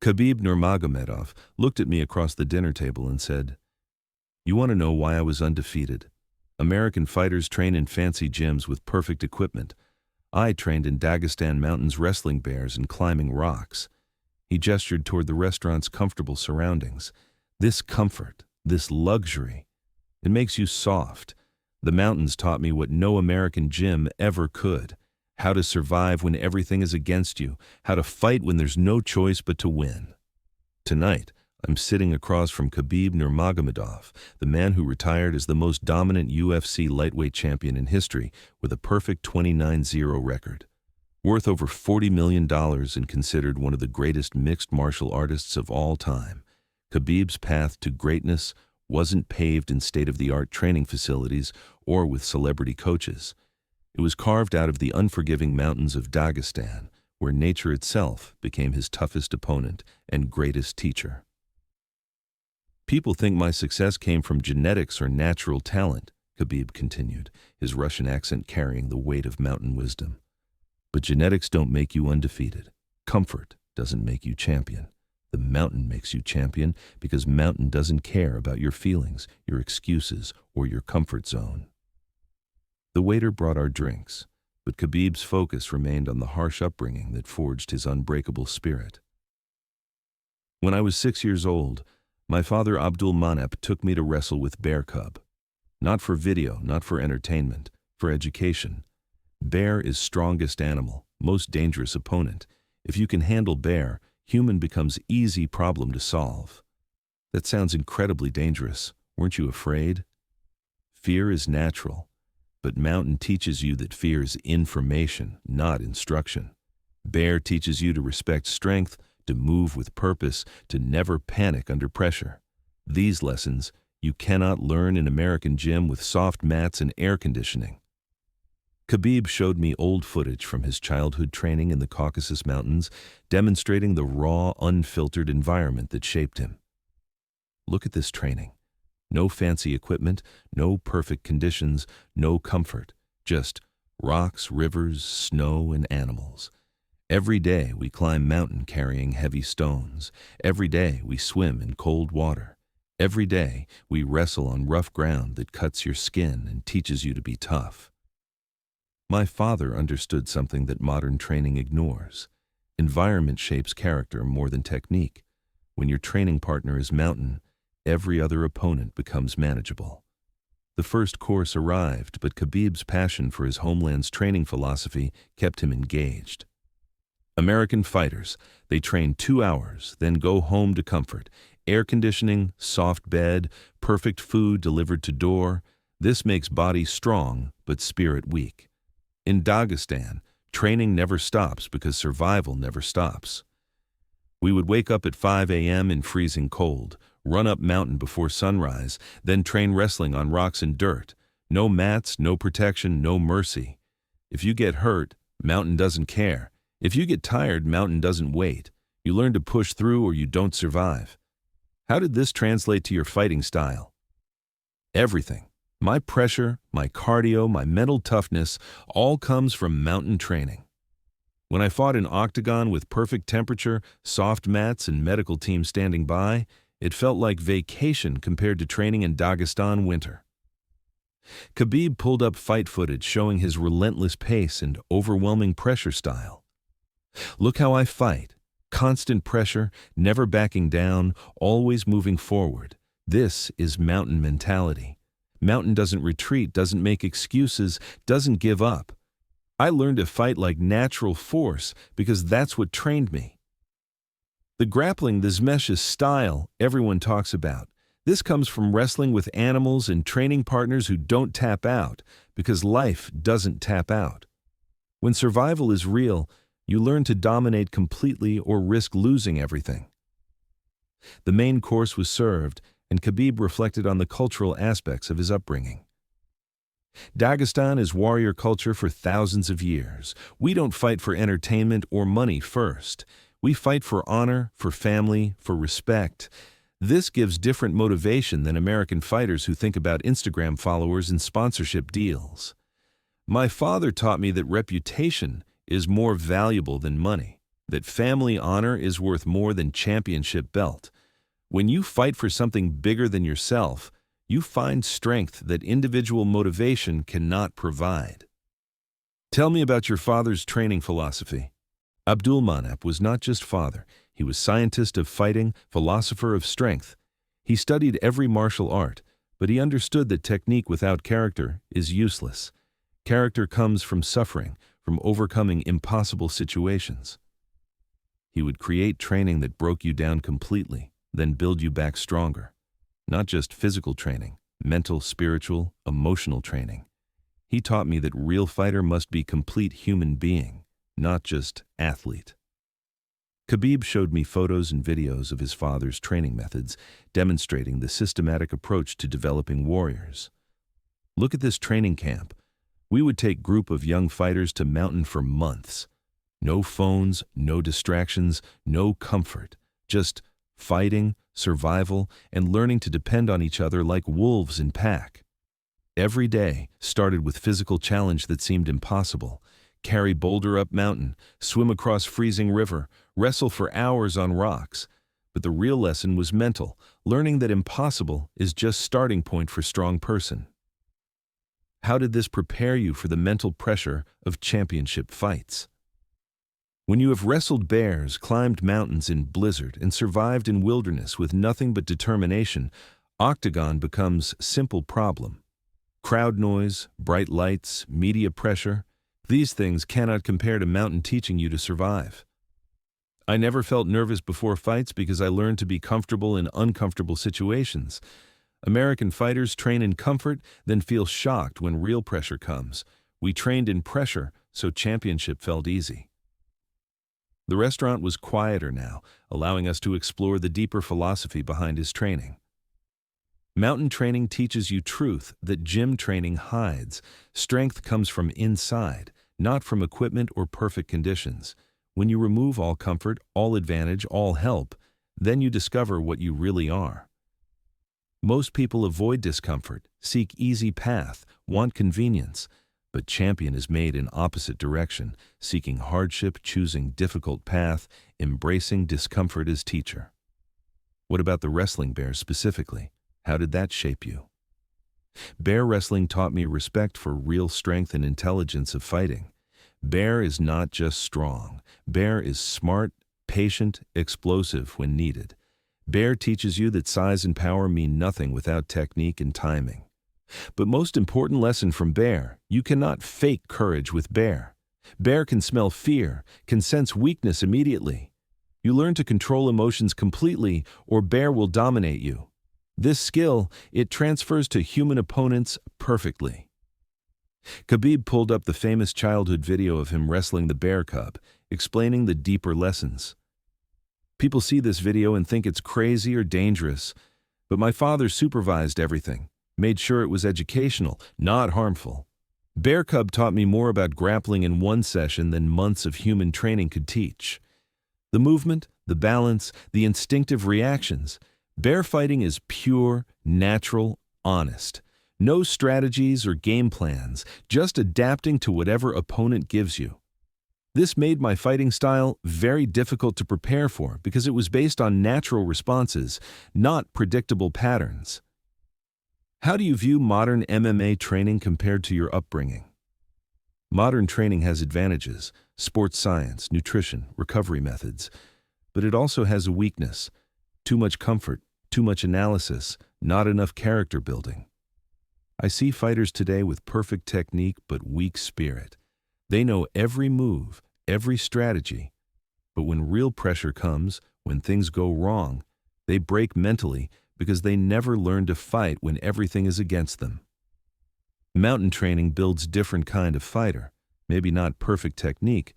Khabib Nurmagomedov looked at me across the dinner table and said, "You want to know why I was undefeated? American fighters train in fancy gyms with perfect equipment. I trained in Dagestan mountains wrestling bears and climbing rocks." He gestured toward the restaurant's comfortable surroundings. This comfort, this luxury, it makes you soft. The mountains taught me what no American gym ever could. How to survive when everything is against you, how to fight when there's no choice but to win. Tonight, I'm sitting across from Khabib Nurmagomedov, the man who retired as the most dominant UFC lightweight champion in history with a perfect 29-0 record. Worth over $40 million and considered one of the greatest mixed martial artists of all time, Khabib's path to greatness wasn't paved in state-of-the-art training facilities or with celebrity coaches. It was carved out of the unforgiving mountains of Dagestan, where nature itself became his toughest opponent and greatest teacher. "People think my success came from genetics or natural talent," Khabib continued, his Russian accent carrying the weight of mountain wisdom. "But genetics don't make you undefeated. Comfort doesn't make you champion. The mountain makes you champion because mountain doesn't care about your feelings, your excuses, or your comfort zone." The waiter brought our drinks, but Khabib's focus remained on the harsh upbringing that forged his unbreakable spirit. "When I was 6 years old, my father Abdulmanap took me to wrestle with Bear Cub. Not for video, not for entertainment, for education. Bear is strongest animal, most dangerous opponent. If you can handle bear, human becomes easy problem to solve." That sounds incredibly dangerous. Weren't you afraid? Fear is natural. But mountain teaches you that fear is information, not instruction. Bear teaches you to respect strength, to move with purpose, to never panic under pressure. These lessons you cannot learn in American gym with soft mats and air conditioning. Khabib showed me old footage from his childhood training in the Caucasus Mountains, demonstrating the raw, unfiltered environment that shaped him. "Look at this training. No fancy equipment, no perfect conditions, no comfort, just rocks, rivers, snow, and animals. Every day we climb mountain carrying heavy stones. Every day we swim in cold water. Every day we wrestle on rough ground that cuts your skin and teaches you to be tough." My father understood something that modern training ignores. Environment shapes character more than technique. When your training partner is mountain, every other opponent becomes manageable. The first course arrived, but Khabib's passion for his homeland's training philosophy kept him engaged. American fighters, they train 2 hours, then go home to comfort. Air conditioning, soft bed, perfect food delivered to door. This makes body strong, but spirit weak. In Dagestan, training never stops because survival never stops. We would wake up at 5 a.m. in freezing cold, run up mountain before sunrise, then train wrestling on rocks and dirt. No mats, no protection, no mercy. If you get hurt, mountain doesn't care. If you get tired, mountain doesn't wait. You learn to push through or you don't survive. How did this translate to your fighting style? Everything. My pressure, my cardio, my mental toughness, all comes from mountain training. When I fought in octagon with perfect temperature, soft mats, and medical team standing by, it felt like vacation compared to training in Dagestan winter. Khabib pulled up fight footage showing his relentless pace and overwhelming pressure style. "Look how I fight. Constant pressure, never backing down, always moving forward. This is mountain mentality. Mountain doesn't retreat, doesn't make excuses, doesn't give up. I learned to fight like natural force because that's what trained me." The grappling, the zmesh's style everyone talks about. This comes from wrestling with animals and training partners who don't tap out because life doesn't tap out. When survival is real, you learn to dominate completely or risk losing everything. The main course was served, and Khabib reflected on the cultural aspects of his upbringing. "Dagestan is warrior culture for thousands of years. We don't fight for entertainment or money first. We fight for honor, for family, for respect. This gives different motivation than American fighters who think about Instagram followers and sponsorship deals. My father taught me that reputation is more valuable than money. that family honor is worth more than championship belt. When you fight for something bigger than yourself, you find strength that individual motivation cannot provide. Tell me about your father's training philosophy. Abdulmanap was not just father. He was scientist of fighting, philosopher of strength. He studied every martial art, but he understood that technique without character is useless. Character comes from suffering, from overcoming impossible situations. He would create training that broke you down completely, then build you back stronger. Not just physical training, mental, spiritual, emotional training. He taught me that real fighter must be complete human being, not just athlete. Khabib showed me photos and videos of his father's training methods, demonstrating the systematic approach to developing warriors. Look at this training camp. We would take a group of young fighters to mountain for months. No phones, no distractions, no comfort. Just fighting, survival, and learning to depend on each other like wolves in pack. Every day started with physical challenge that seemed impossible. Carry boulder up mountain, swim across freezing river, wrestle for hours on rocks. But the real lesson was mental, learning that impossible is just starting point for strong person. How did this prepare you for the mental pressure of championship fights? When you have wrestled bears, climbed mountains in blizzard, and survived in wilderness with nothing but determination, octagon becomes simple problem. Crowd noise, bright lights, media pressure, these things cannot compare to mountain teaching you to survive. I never felt nervous before fights because I learned to be comfortable in uncomfortable situations. American fighters train in comfort, then feel shocked when real pressure comes. We trained in pressure, so championship felt easy. The restaurant was quieter now, allowing us to explore the deeper philosophy behind his training. Mountain training teaches you truth that gym training hides. Strength comes from inside, not from equipment or perfect conditions. When you remove all comfort, all advantage, all help, then you discover what you really are. Most people avoid discomfort, seek easy path, want convenience, but champion is made in opposite direction, seeking hardship, choosing difficult path, embracing discomfort as teacher. What about the wrestling bears specifically? How did that shape you? Bear wrestling taught me respect for real strength and intelligence of fighting. Bear is not just strong. Bear is smart, patient, explosive when needed. Bear teaches you that size and power mean nothing without technique and timing. But most important lesson from Bear, you cannot fake courage with Bear. Bear can smell fear, can sense weakness immediately. You learn to control emotions completely, or Bear will dominate you. This skill, it transfers to human opponents perfectly. Khabib pulled up the famous childhood video of him wrestling the bear cub, explaining the deeper lessons. People see this video and think it's crazy or dangerous, but my father supervised everything, made sure it was educational, not harmful. Bear cub taught me more about grappling in one session than months of human training could teach. The movement, the balance, the instinctive reactions. Bear fighting is pure, natural, honest. No strategies or game plans, just adapting to whatever opponent gives you. This made my fighting style very difficult to prepare for because it was based on natural responses, not predictable patterns. How do you view modern MMA training compared to your upbringing? Modern training has advantages, sports science, nutrition, recovery methods, but it also has a weakness: too much comfort, too much analysis, not enough character building. I see fighters today with perfect technique but weak spirit. They know every move, every strategy, but when real pressure comes, when things go wrong, they break mentally because they never learn to fight when everything is against them. Mountain training builds different kind of fighter, maybe not perfect technique,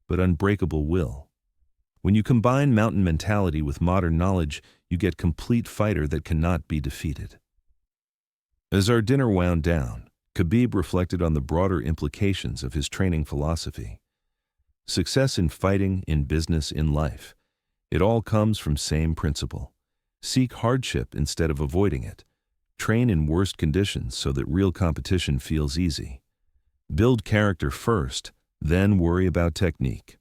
but unbreakable will. When you combine mountain mentality with modern knowledge, you get complete fighter that cannot be defeated. As our dinner wound down, Khabib reflected on the broader implications of his training philosophy. Success in fighting, in business, in life. It all comes from same principle. Seek hardship instead of avoiding it. Train in worst conditions so that real competition feels easy. Build character first, then worry about technique.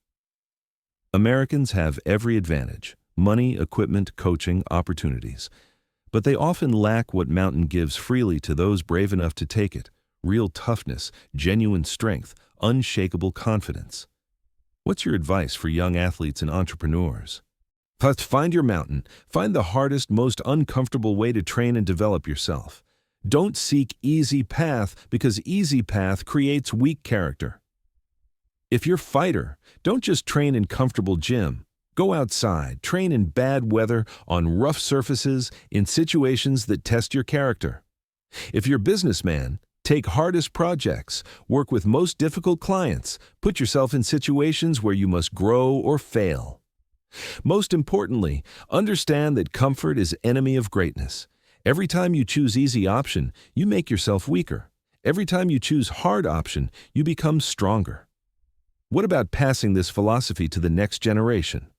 Americans have every advantage: money, equipment, coaching, opportunities. But they often lack what Mountain gives freely to those brave enough to take it: real toughness, genuine strength, unshakable confidence. What's your advice for young athletes and entrepreneurs? First, find your mountain. Find the hardest, most uncomfortable way to train and develop yourself. Don't seek easy path, because easy path creates weak character. If you're a fighter, don't just train in comfortable gym. Go outside, train in bad weather, on rough surfaces, in situations that test your character. If you're a businessman, take hardest projects, work with most difficult clients, put yourself in situations where you must grow or fail. Most importantly, understand that comfort is enemy of greatness. Every time you choose easy option, you make yourself weaker. Every time you choose hard option, you become stronger. What about passing this philosophy to the next generation?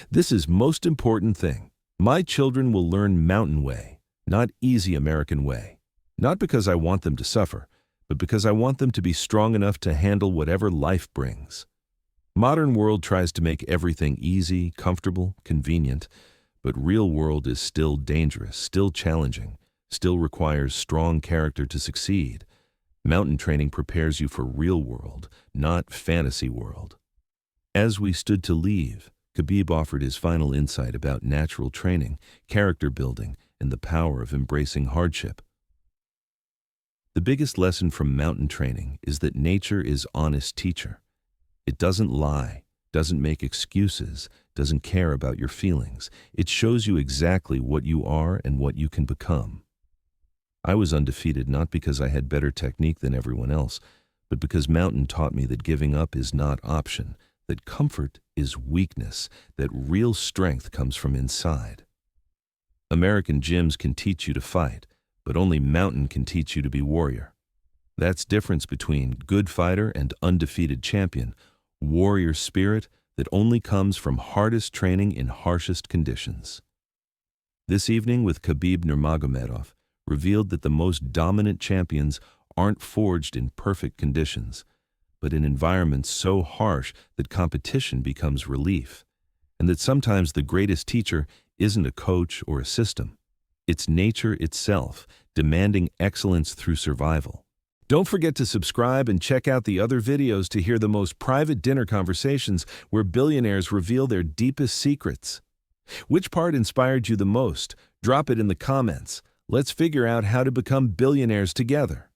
This is most important thing. My children will learn mountain way, not easy American way. Not because I want them to suffer, but because I want them to be strong enough to handle whatever life brings. Modern world tries to make everything easy, comfortable, convenient, but real world is still dangerous, still challenging, still requires strong character to succeed. Mountain training prepares you for real world, not fantasy world. As we stood to leave, Khabib offered his final insight about natural training, character building, and the power of embracing hardship. The biggest lesson from mountain training is that nature is honest teacher. It doesn't lie, doesn't make excuses, doesn't care about your feelings. It shows you exactly what you are and what you can become. I was undefeated not because I had better technique than everyone else, but because mountain taught me that giving up is not option, that comfort is weakness, that real strength comes from inside. American gyms can teach you to fight, but only mountain can teach you to be warrior. That's difference between good fighter and undefeated champion, warrior spirit that only comes from hardest training in harshest conditions. This evening with Khabib Nurmagomedov revealed that the most dominant champions aren't forged in perfect conditions, but in environments so harsh that competition becomes relief, and that sometimes the greatest teacher isn't a coach or a system. It's nature itself, demanding excellence through survival. Don't forget to subscribe and check out the other videos to hear the most private dinner conversations where billionaires reveal their deepest secrets. Which part inspired you the most? Drop it in the comments. Let's figure out how to become billionaires together.